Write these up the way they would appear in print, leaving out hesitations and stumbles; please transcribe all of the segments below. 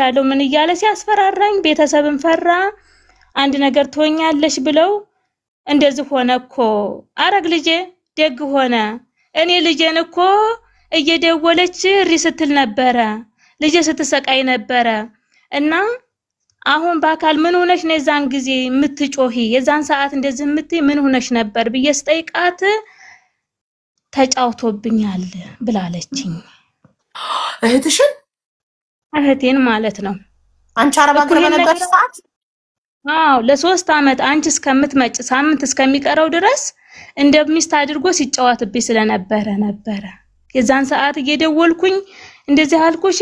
ያለው ምን እያለ ሲያስፈራራኝ ቤተሰብን ፈራ አንድ ነገር ትሆኛለሽ ብለው እንደዚህ ሆነ እኮ አረግ ልጄ ደግ ሆነ እኔ ልጄን እኮ እየደወለች እሪ ስትል ነበረ ልጄ ስትሰቃይ ነበረ እና አሁን በአካል ምን ሆነሽ ነው የዛን ጊዜ የምትጮሂ የዛን ሰዓት እንደዚህ የምትይ ምን ሆነሽ ነበር ብዬ ስጠይቃት ተጫውቶብኛል ብላለችኝ እህቴን ማለት ነው አንቺ አረብ ሀገር በነበርሽ ሰዓት አዎ ለ3 አመት አንቺ እስከምትመጭ ሳምንት እስከሚቀረው ድረስ እንደሚስት አድርጎ ሲጫወትብኝ ስለነበረ የዛን ሰዓት እየደወልኩኝ እንደዚህ አልኩሽ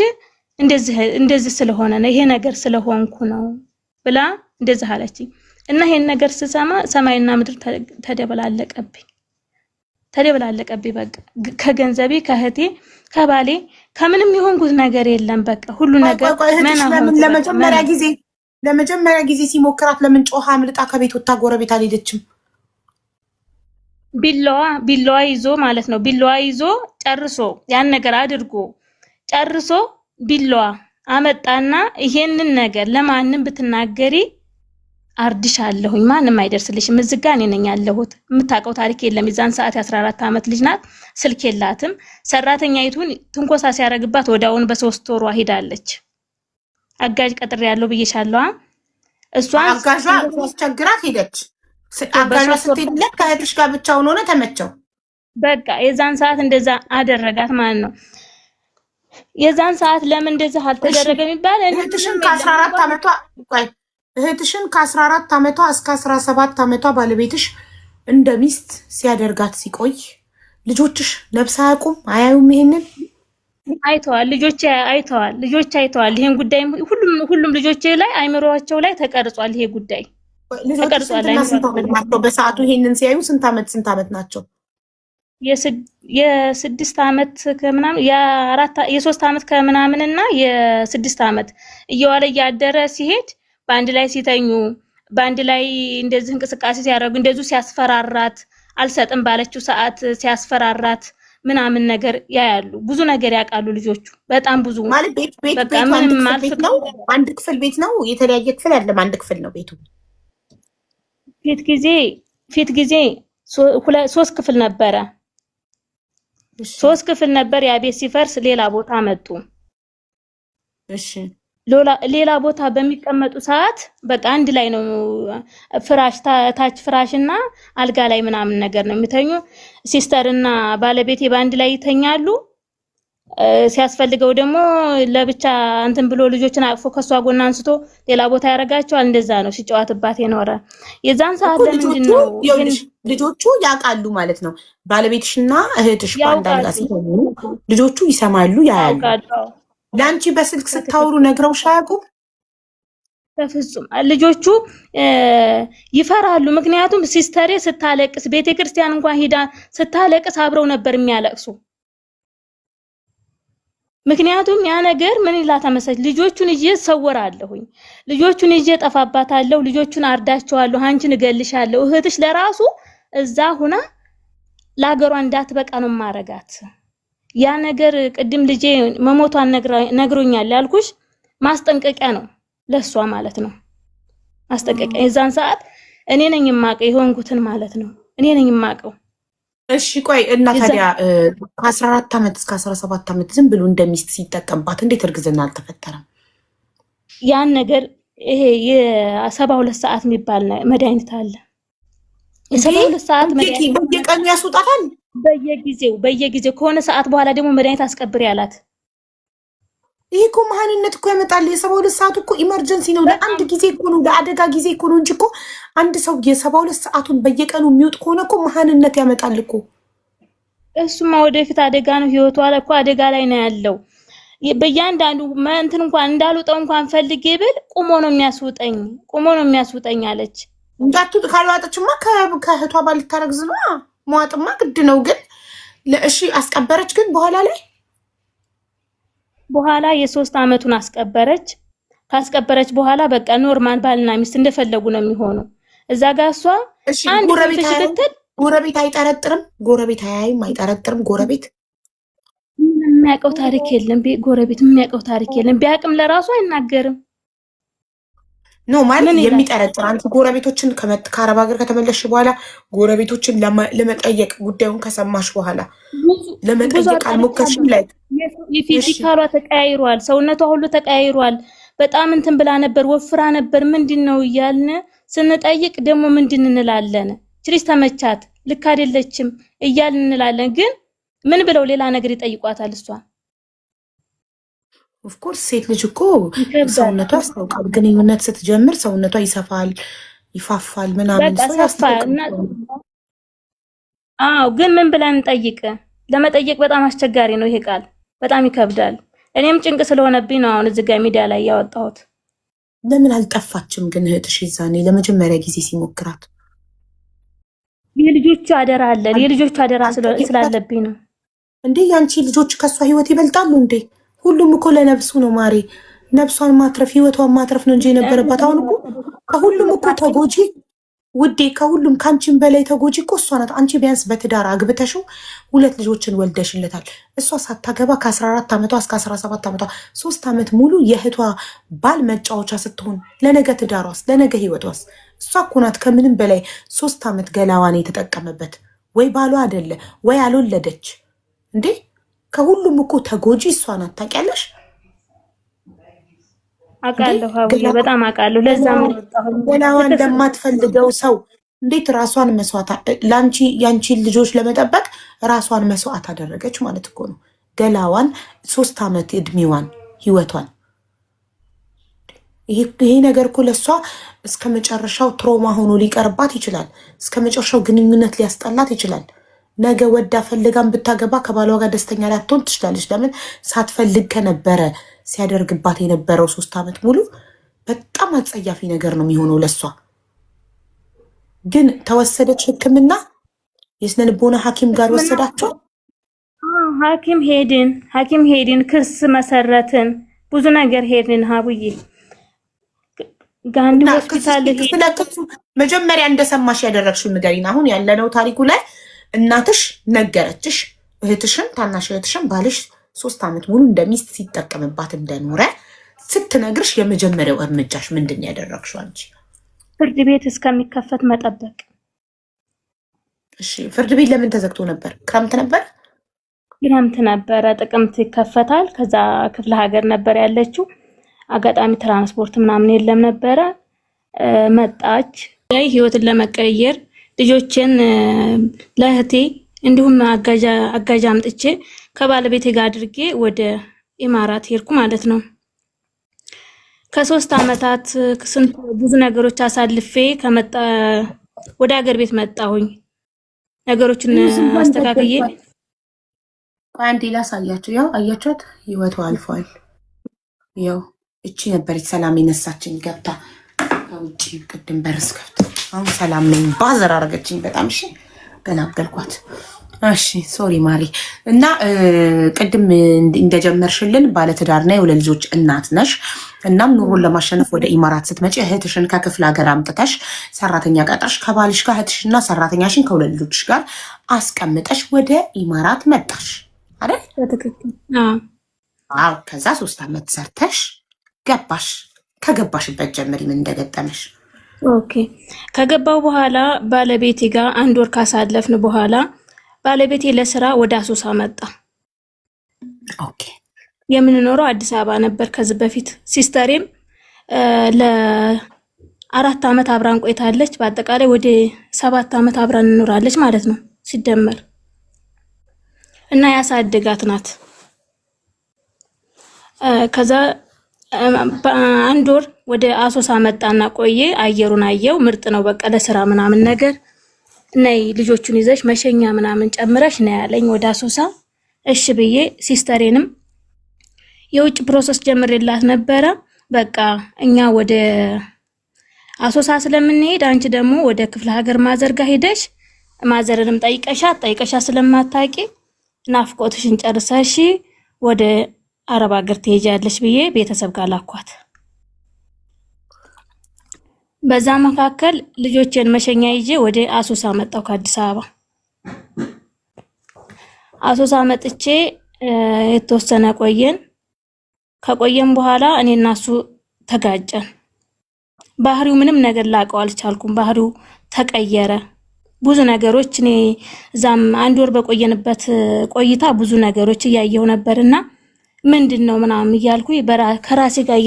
እንደዚህ ስለሆነ ነው ይሄ ነገር ስለሆንኩ ነው ብላ እንደዚህ አለችኝ እና ይሄን ነገር ስሰማ ሰማይና ምድር ተደበላለቀብኝ በቃ ከገንዘቤ ከህቴ ከባሌ ከምንም ይሆንኩት ነገር የለም በቃ ሁሉ ነገር ለመጀመሪያ ጊዜ ሲሞክራት ለምን ጮሃ አምልጣ ከቤት ወጣ ጎረቤት አልሄደችም ቢላዋ ይዞ ማለት ነው ቢላዋ ይዞ ጨርሶ ያን ነገር አድርጎ ጨርሶ ቢላዋ አመጣና ይሄንን ነገር ለማንም ብትናገሪ አርድሻለሁኝ ማንም አይደርስልሽም እዝጋ እኔ ነኝ ያለሁት የምታውቀው ታሪክ የለም የዛን ሰዓት 14 አመት ልጅ ናት ስልክ የላትም ሰራተኛይቱን ትንኮሳ ሲያረግባት ወዳውን በ3 ወሯ ሄዳለች አጋጅ ቀጥር ያለው ብዬሻለሁ እሷ አጋጇ አስቸግራት ሄደች አጋጇ ስትሄድለት ከእህትሽ ጋር ብቻውን ሆነ ተመቸው በቃ የዛን ሰዓት እንደዛ አደረጋት ማለት ነው የዛን ሰዓት ለምን እንደዛ አልተደረገ የሚባል እህትሽን ከ14 አመቷ እስከ 17 አመቷ ባለቤትሽ እንደ ሚስት ሲያደርጋት ሲቆይ ልጆችሽ ነብስ አያዩም ይሄንን አይተዋል ልጆች አይተዋል ይሄን ጉዳይ ሁሉም ልጆች ላይ አይምሮአቸው ላይ ተቀርጿል ይሄ ጉዳይ ተቀርጿል በሰዓቱ ይሄንን ሲያዩ ስንት አመት ናቸው የ6 አመት ከምናምን የ3 አመት ከምናምንና የ6 አመት እየዋለ ያደረ ሲሄድ ባንድ ላይ ሲተኙ ባንድ ላይ እንደዚህ እንቅስቃሴ ሲያደርጉ እንደዚህ ሲያስፈራራት አልሰጥም ባለችው ሰዓት ሲያስፈራራት ምናምን ነገር ያያሉ ብዙ ነገር ያቃሉ ልጆቹ በጣም ብዙ ማለት ቤት ነው አንድ ክፍል ቤት ነው የተለያየ ክፍል አይደለም አንድ ክፍል ነው ቤቱ ፊት ጊዜ 3 ክፍል ነበረ 3 ክፍል ነበር ያ ቤት ሲፈርስ ሌላ ቦታ መጡ እሺ ሌላ ቦታ በሚቀመጡ ሰዓት በቃ አንድ ላይ ነው ፍራሽ ታች ፍራሽና አልጋ ላይ ምናምን ነገር ነው የሚተኙ ሲስተርና ባለቤቴ ባንድ ላይ ይተኛሉ ሲያስፈልገው ደግሞ ለብቻ እንትን ብሎ ልጆችን አቅፎ ከሷ ጎና አንስቶ ሌላ ቦታ ያረጋቸዋል እንደዛ ነው ሲጫወትባት የኖረ የዛን ሰዓት ለምንድነው ልጆቹ ያቃሉ ማለት ነው ባለቤትሽና እህትሽ ባንድ አልጋ ሲሆኑ ልጆቹ ይሰማሉ ያያሉ ላንቺ በስልክ ስታወሩ ነግረውሽ አያውቁም በፍጹም ልጆቹ ይፈራሉ ምክንያቱም ሲስተሬ ስታለቅስ ቤተክርስቲያን እንኳን ሄዳ ስታለቅስ አብረው ነበር የሚያለቅሱ ምክንያቱም ያ ነገር ምን ይላታመሰል ልጆቹን እየሰወራለሁኝ ልጆቹን እየጠፋባታለሁ ልጆቹን አርዳቸዋለሁ አንቺን እገልሻለሁ እህትሽ ለራሱ እዛ ሆና ለሀገሯ እንዳትበቃ ነው ማረጋት ያ ነገር ቅድም ልጄ መሞቷን ነግሮኛል ያልኩሽ ማስጠንቀቂያ ነው ለሷ ማለት ነው ማስጠንቀቂያ የዛን ሰዓት እኔ ነኝ የማቀው ይሆንኩትን ማለት ነው እኔ ነኝ የማቀው እሺ ቆይ እና ታዲያ ከ14 አመት እስከ 17 አመት ዝም ብሎ እንደሚስት ሲጠቀምባት እንዴት እርግዝና አልተፈጠረም ያን ነገር ይሄ የ72 ሰዓት የሚባል መድኃኒት አለ የ72 ሰዓት መድኃኒት በየቀኑ ያስወጣታል በየጊዜው ከሆነ ሰዓት በኋላ ደግሞ መድኃኒት አስቀብር ያላት ይሄ እኮ መሃንነት እኮ ያመጣል የ72 ሰዓት እኮ ኢመርጀንሲ ነው ለአንድ ጊዜ እኮ ነው ለአደጋ ጊዜ እኮ ነው እንጂ እኮ አንድ ሰው የ72 ሰዓቱን በየቀኑ የሚውጥ ከሆነ እኮ መሃንነት ያመጣል እኮ እሱማ ወደፊት አደጋ ነው ህይወቷ እኮ አደጋ ላይ ነው ያለው በእያንዳንዱ እንትን እንኳን እንዳልወጣው እንኳን ፈልጌ ብል ቁሞ ነው የሚያስውጠኝ አለች እንዳትውጥ ካልዋጠችማ ከእህቷ ባልታረግዝ ነው ሟጥማ ግድ ነው ግን ለእሺ አስቀበረች ግን በኋላ የ3 አመቱን አስቀበረች ካስቀበረች በኋላ በቃ ኖርማል ባልና ሚስት እንደፈለጉ ነው የሚሆነው እዛ ጋር እሷ አንድ ጎረቤት አይጠረጥርም ጎረቤት አይጠረጥርም ጎረቤት የሚያውቀው ታሪክ የለም። ጎረቤት የሚያውቀው ታሪክ የለም። ቢያውቅም ለራሱ አይናገርም። ኖ ማለት የሚጠረጥር አንቺ ጎረቤቶችን ከአረብ ሀገር ከተመለሽ በኋላ ጎረቤቶችን ለመጠየቅ ጉዳዩን ከሰማሽ በኋላ ለመጠየቅ አልሞከርሽም? ላይ የፊዚካሏ ተቀያይሯል፣ ሰውነቷ ሁሉ ተቀያይሯል። በጣም እንትን ብላ ነበር፣ ወፍራ ነበር። ምንድነው እያልን ስንጠይቅ ደግሞ ምንድን እንላለን? ችሪስ ተመቻት፣ ልክ አይደለችም እያልን እንላለን። ግን ምን ብለው ሌላ ነገር ይጠይቋታል እሷን። ኦፍኮርስ ሴት ልጅ እኮ ሰውነቷ ያስታውቃል። ግንኙነት ስትጀምር ሰውነቷ ይሰፋል፣ ይፋፋል ምናምን ሰው ያስታውቃል። አዎ ግን ምን ብለን እንጠይቅ? ለመጠየቅ በጣም አስቸጋሪ ነው። ይሄ ቃል በጣም ይከብዳል። እኔም ጭንቅ ስለሆነብኝ ነው አሁን እዚህ ጋር ሚዲያ ላይ ያወጣሁት። ለምን አልጠፋችም ግን እህትሽ ይዛኔ ለመጀመሪያ ጊዜ ሲሞክራት? የልጆቹ አደራ አለ። የልጆቹ አደራ ስላለብኝ ነው እንዴ። ያንቺ ልጆች ከሷ ህይወት ይበልጣሉ እንዴ? ሁሉም እኮ ለነፍሱ ነው ማሬ። ነፍሷን ማትረፍ ህይወቷን ማትረፍ ነው እንጂ የነበረባት። አሁን እኮ ከሁሉም እኮ ተጎጂ ውዴ፣ ከሁሉም ከአንቺም በላይ ተጎጂ እኮ እሷ ናት። አንቺ ቢያንስ በትዳር አግብተሽው 2 ልጆችን ወልደሽለታል። እሷ ሳታገባ ከ14 ዓመቷ እስከ 17 ዓመቷ 3 ዓመት ሙሉ የእህቷ ባል መጫወቻ ስትሆን ለነገ ትዳሯስ ለነገ ህይወቷስ እሷ እኮ ናት ከምንም በላይ 3 ዓመት ገላዋን የተጠቀመበት። ወይ ባሏ አይደለ ወይ አልወለደች እንዴ። ከሁሉም እኮ ተጎጂ እሷ ናት። ታውቂያለሽ? አውቃለሁ አውቃለሁ፣ በጣም አውቃለሁ። ለዛም ገላዋን ለማትፈልገው ሰው እንዴት ራሷን መስዋዕት ላንቺ ያንቺን ልጆች ለመጠበቅ ራሷን መስዋዕት አደረገች ማለት እኮ ነው። ገላዋን 3 ዓመት እድሜዋን ህይወቷን። ይሄ ነገር እኮ ለሷ እስከ መጨረሻው ትሮማ ሆኖ ሊቀርባት ይችላል። እስከ መጨረሻው ግንኙነት ሊያስጠላት ይችላል። ነገ ወዳ ፈልጋን ብታገባ ከባሏ ጋር ደስተኛ ላትሆን ትችላለች። ለምን ሳትፈልግ ከነበረ ሲያደርግባት የነበረው 3 ዓመት ሙሉ በጣም አጸያፊ ነገር ነው የሚሆነው ለሷ። ግን ተወሰደች ሕክምና የስነ ልቦና ሐኪም ጋር ወሰዳቸው። ሐኪም ሄድን፣ ክስ መሰረትን፣ ብዙ ነገር ሄድን። ሀቡዬ ጋንዲ ሆስፒታል መጀመሪያ እንደሰማሽ ያደረግሽው ንገሪን። አሁን ያለነው ታሪኩ ላይ እናትሽ ነገረችሽ፣ እህትሽን ታናሽ እህትሽን ባልሽ 3 ዓመት ሙሉ እንደሚስት ሲጠቀምባት እንደኖረ ስትነግርሽ የመጀመሪያው እርምጃሽ ምንድን ያደረግሽው አንቺ? ፍርድ ቤት እስከሚከፈት መጠበቅ። እሺ ፍርድ ቤት ለምን ተዘግቶ ነበር? ክረምት ነበር? ክረምት ነበረ። ጥቅምት ይከፈታል። ከዛ ክፍለ ሀገር ነበር ያለችው። አጋጣሚ ትራንስፖርት ምናምን የለም ነበረ። መጣች ላይ ህይወትን ለመቀየር ልጆችን ለእህቴ እንዲሁም አጋዣ አምጥቼ ከባለቤቴ ጋር አድርጌ ወደ ኢማራት ሄድኩ ማለት ነው። ከ3 ዓመታት ስንት ብዙ ነገሮች አሳልፌ ወደ ሀገር ቤት መጣሁኝ። ነገሮችን አስተካክዬ አንዴ ላሳያችሁ። ያው አያችኋት፣ ህይወቷ አልፏል። ያው እቺ ነበረች ሰላም የነሳችኝ ገብታ ከውጭ ቅድም በርስ ከፍታ አሁን ሰላም ነኝ ባዘር አረገችኝ። በጣም እሺ ገላገልኳት። እሺ ሶሪ ማሪ። እና ቅድም እንደጀመርሽልን ባለትዳርና የ2 ልጆች እናት ነሽ። እናም ኑሮን ለማሸነፍ ወደ ኢማራት ስትመጪ እህትሽን ከክፍለ ሀገር አምጥተሽ ሰራተኛ ቀጥረሽ ከባልሽ ጋር እህትሽና ሰራተኛሽን ከ2 ልጆች ጋር አስቀምጠሽ ወደ ኢማራት መጣሽ አይደል? በትክክል አዎ። ከዛ 3 ዓመት ሰርተሽ ገባሽ። ከገባሽበት ጀምሪ ምን እንደገጠመሽ። ኦኬ ከገባው በኋላ ባለቤቴ ጋር 1 ወር ካሳለፍን በኋላ ባለቤቴ ለስራ ወደ አሶሳ መጣ። ኦኬ የምንኖረው አዲስ አበባ ነበር ከዚህ በፊት። ሲስተሬም ለ4 ዓመት አብራን ቆይታለች። በአጠቃላይ ወደ 7 ዓመት አብራን እንኖራለች ማለት ነው ሲደመር እና ያሳደጋት ናት። ከዛ በ1 ወር ወደ አሶሳ መጣና ቆየ። አየሩን አየው፣ ምርጥ ነው በቃ ለስራ ምናምን ነገር ነይ ልጆቹን ይዘሽ መሸኛ ምናምን ጨምረሽ ነው ያለኝ ወደ አሶሳ። እሺ ብዬ ሲስተሬንም የውጭ ፕሮሰስ ጀምሬላት ነበረ። በቃ እኛ ወደ አሶሳ ስለምንሄድ አንቺ ደግሞ ወደ ክፍለ ሀገር ማዘርጋ ሄደሽ ማዘርንም ጠይቀሻ ስለማታቂ ናፍቆትሽን ጨርሰሽ ወደ አረብ ሀገር ትሄጃለሽ ብዬ ቤተሰብ ጋር ላኳት። በዛ መካከል ልጆችን መሸኛ ይዤ ወደ አሶሳ መጣሁ ከአዲስ አበባ። አሶሳ መጥቼ የተወሰነ ቆየን። ከቆየን በኋላ እኔና እሱ ተጋጨን። ባህሪው ምንም ነገር ላቀው አልቻልኩም። ባህሪው ተቀየረ። ብዙ ነገሮች እኔ እዛም 1 ወር በቆየንበት ቆይታ ብዙ ነገሮች እያየሁ ነበርና ምንድነው ምናምን እያልኩኝ ከራሴ ጋር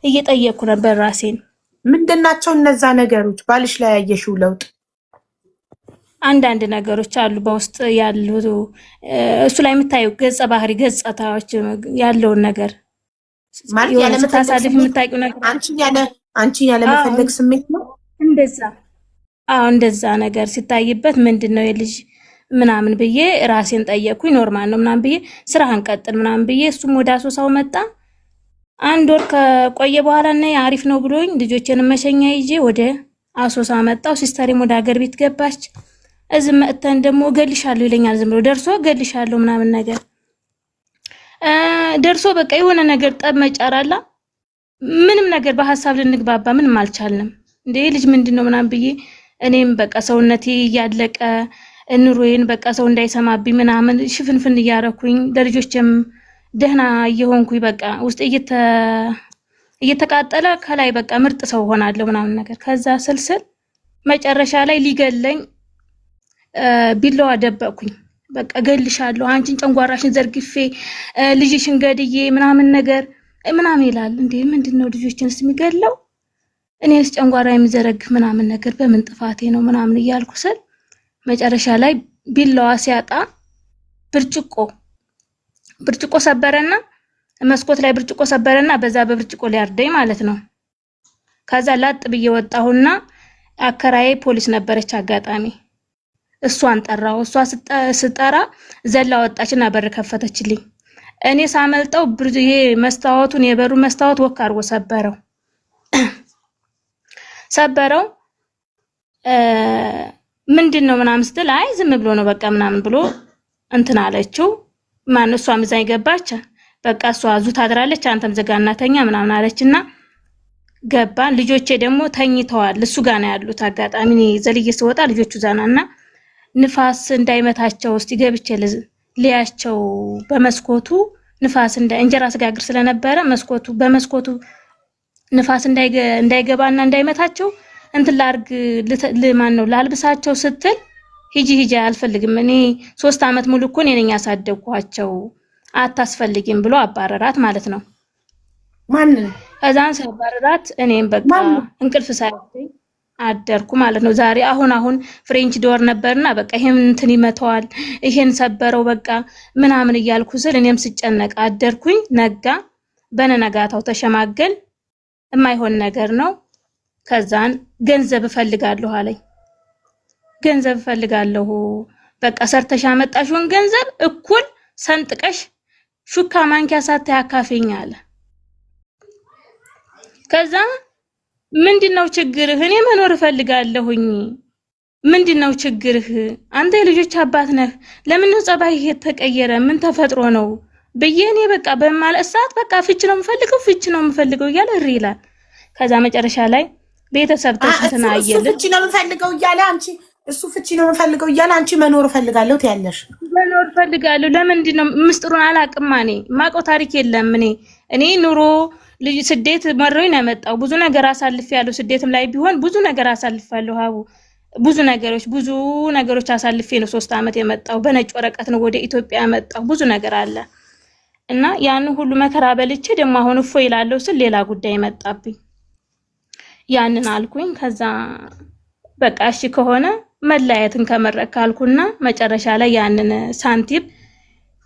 እየጠየቅኩ ነበር ራሴን። ምንድናቸው እነዛ ነገሮች? ባልሽ ላይ ያየሽው ለውጥ? አንዳንድ ነገሮች አሉ በውስጥ ያሉ እሱ ላይ የምታዩ ገጸ ባህሪ ገጽታዎች ያለውን ነገር ማለት ያለ መታሳደፍ የምታውቂው ነገር አንቺ ያለ መፈለግ ስሜት ነው እንደዛ። እንደዛ ነገር ሲታይበት ምንድነው የልጅ ምናምን ብዬ ራሴን ጠየቅኩኝ። ኖርማል ነው ምናምን ብዬ ስራህን ቀጥል ምናምን ብዬ እሱም ወደ አሶሳው መጣ። 1 ወር ከቆየ በኋላ እና አሪፍ ነው ብሎኝ ልጆቼን መሸኛ ይዤ ወደ አሶሳ መጣው። ሲስተሪም ወደ ሀገር ቤት ገባች። እዚህ መጥተን ደግሞ እገልሻለሁ ይለኛል። ዝም ብሎ ደርሶ እገልሻለሁ ምናምን ነገር ደርሶ በቃ የሆነ ነገር ጠብ መጫራላ ምንም ነገር በሐሳብ ልንግባባ ምንም አልቻልንም። እንዴ ልጅ ምንድነው ምናምን ብዬ እኔም በቃ ሰውነቴ እያለቀ ኑሮዬን በቃ ሰው እንዳይሰማብኝ ምናምን ሽፍንፍን እያረኩኝ ለልጆችም ደህና እየሆንኩኝ በቃ ውስጥ እየተቃጠለ ከላይ በቃ ምርጥ ሰው ሆናለሁ ምናምን ነገር። ከዛ ስልስል መጨረሻ ላይ ሊገለኝ ቢላዋ ደበቅኩኝ። በቃ እገልሻለሁ አንቺን ጨንጓራሽን ዘርግፌ ልጅሽን ገድዬ ምናምን ነገር ምናምን ይላል። እንዴ ምንድነው ልጆችንስ የሚገለው? እኔስ ጨንጓራ የሚዘረግፍ ምናምን ነገር በምን ጥፋቴ ነው ምናምን እያልኩ ስል መጨረሻ ላይ ቢላዋ ሲያጣ ብርጭቆ ሰበረና መስኮት ላይ ብርጭቆ ሰበረና በዛ በብርጭቆ ሊያርደኝ ማለት ነው። ከዛ ላጥ ብዬ ወጣሁና አከራዬ ፖሊስ ነበረች አጋጣሚ እሷን ጠራው። እሷ ስጠራ ዘላ ወጣችና በር ከፈተችልኝ። እኔ ሳመልጠው ይሄ መስታወቱን የበሩ መስታወት ወክ አድርጎ ሰበረው። ምንድነው ምናምን ስትል አይ ዝም ብሎ ነው በቃ ምናምን ብሎ እንትን አለችው። ማን እሷ ምዛኝ ገባች። በቃ እሷ ዙ ታድራለች አንተም ዘጋና ተኛ ምናምን አለችና ገባን። ልጆቼ ደግሞ ተኝተዋል እሱ ጋር ነው ያሉት። አጋጣሚ እኔ ዘልዬ ስወጣ ልጆቹ ዛናና ንፋስ እንዳይመታቸው እስቲ ገብቼ ሊያቸው በመስኮቱ ንፋስ እንጀራ ስጋግር ስለነበረ በመስኮቱ ንፋስ እንዳይገባና እንዳይመታቸው እንትን ላርግ ለማን ነው ላልብሳቸው ስትል ሂጂ አልፈልግም እኔ 3 አመት ሙሉ እኮ እኔ ነኝ ያሳደግኳቸው አታስፈልጊም ብሎ አባረራት ማለት ነው። ማን ከዛን ሲያባረራት እኔም በቃ እንቅልፍ ሳይወስደኝ አደርኩ ማለት ነው። ዛሬ አሁን ፍሬንች ዶር ነበርና በቃ ይሄን እንትን ይመታዋል ይሄን ሰበረው በቃ ምናምን እያልኩ ስል እኔም ስጨነቅ አደርኩኝ። ነጋ። በነጋታው ተሸማገል የማይሆን ነገር ነው። ከዛን ገንዘብ እፈልጋለሁ አለኝ። ገንዘብ እፈልጋለሁ በቃ ሰርተሽ አመጣሽውን ገንዘብ እኩል ሰንጥቀሽ ሹካ ማንኪያ ሳታይ አካፈኝ አለ። ከዛ ምንድነው ችግርህ? እኔ መኖር እፈልጋለሁኝ። ምንድነው ችግርህ? አንተ የልጆች አባት ነህ። ለምን ነው ጸባይህ የተቀየረ? ምን ተፈጥሮ ነው ብዬ እኔ በቃ በማለት ሰዓት በቃ ፍች ነው የምፈልገው እያለ እሪ ይላል። ከዛ መጨረሻ ላይ ቤተሰብ ተሽተና አየለ ፍች ነው የምፈልገው እያለ አንቺ እሱ ፍች ነው የምፈልገው እያለ አንቺ መኖር እፈልጋለሁ ትያለሽ። መኖር እፈልጋለሁ ለምንድን ነው? ምስጥሩን አላቅም። እኔ ማውቀው ታሪክ የለም። እኔ ኑሮ ልጅ ስደት መረኝ ነው ያመጣው። ብዙ ነገር አሳልፌያለሁ። ስደትም ላይ ቢሆን ብዙ ነገር አሳልፌያለሁ። ሀቡ ብዙ ነገሮች አሳልፌ ነው 3 አመት የመጣው። በነጭ ወረቀት ነው ወደ ኢትዮጵያ ያመጣው። ብዙ ነገር አለ እና ያን ሁሉ መከራ በልቼ ደግሞ አሁን እፎ ይላለው ስል ሌላ ጉዳይ መጣብኝ። ያንን አልኩኝ። ከዛ በቃ እሺ ከሆነ መለያየትን ከመረክ አልኩና መጨረሻ ላይ ያንን ሳንቲም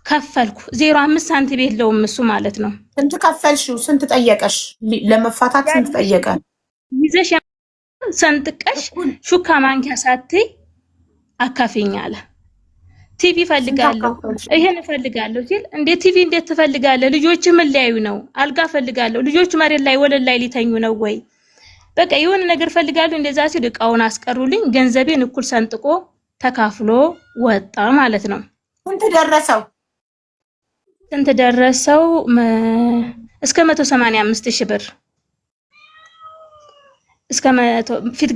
ከፈልኩ። 0.5 ሳንቲም የለውም እሱ ማለት ነው። ስንት ከፈልሽው? ስንት ጠየቀሽ? ለመፋታት ስንት ጠየቀ? ይዘሽ ሰንጥቀሽ ሹካ ማንኪያ ሳትይ አካፊኝ አለ። ቲቪ ፈልጋለሁ ይሄን ፈልጋለሁ ሲል እንዴ ቲቪ እንዴት ትፈልጋለህ? ልጆች ምን ሊያዩ ነው? አልጋ ፈልጋለሁ። ልጆች መሬት ላይ ወለል ላይ ሊተኙ ነው ወይ? በቃ የሆነ ነገር ፈልጋለሁ። እንደዛ ሲል እቃውን አስቀሩልኝ። ገንዘቤን እኩል ሰንጥቆ ተካፍሎ ወጣ ማለት ነው። ስንት ደረሰው? እስከ 185,000 ብር እስከ 100 ፊት